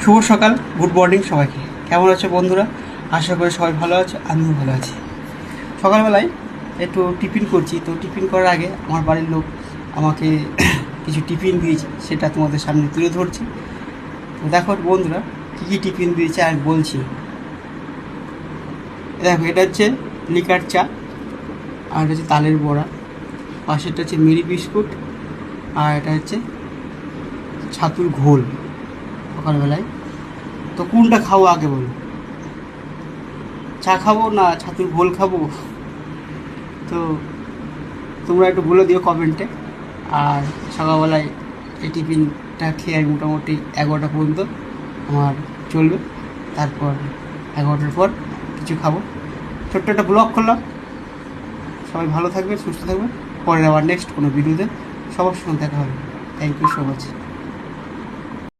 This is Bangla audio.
শুভ সকাল, গুড মর্নিং সবাইকে। কেমন আছে বন্ধুরা? আশা করি সবাই ভালো আছে, আমিও ভালো আছি। সকালবেলায় একটু টিফিন করছি, তো টিফিন করার আগে আমার বাড়ির লোক আমাকে কিছু টিফিন দিয়েছে, সেটা তোমাদের সামনে তুলে ধরছি। তো দেখো বন্ধুরা, কী কী টিফিন দিয়েছে আমি বলছি। দেখো, এটা হচ্ছে লিকার চা, আর এটা হচ্ছে তালের বড়া, পাশেরটা হচ্ছে মেরি বিস্কুট, আর এটা হচ্ছে ছাতুর ঘোল সকালবেলায়। তো কোনটা খাবো আগে বলো? চা খাবো না ছাতুর ঘোল খাবো? তো তোমরা একটু বলে দিও কমেন্টে। আর সকালবেলায় এই টিফিনটা খেয়ে আমি মোটামুটি 11টা পর্যন্ত আমার চলবে। তারপর 11টার পর কিছু খাবো। ছোট্ট একটা ব্লগ করলাম। সবাই ভালো থাকবে, সুস্থ থাকবে। পরে আবার নেক্সট কোনো ভিডিওতে সবার সঙ্গে দেখা হবে। Thank you so much.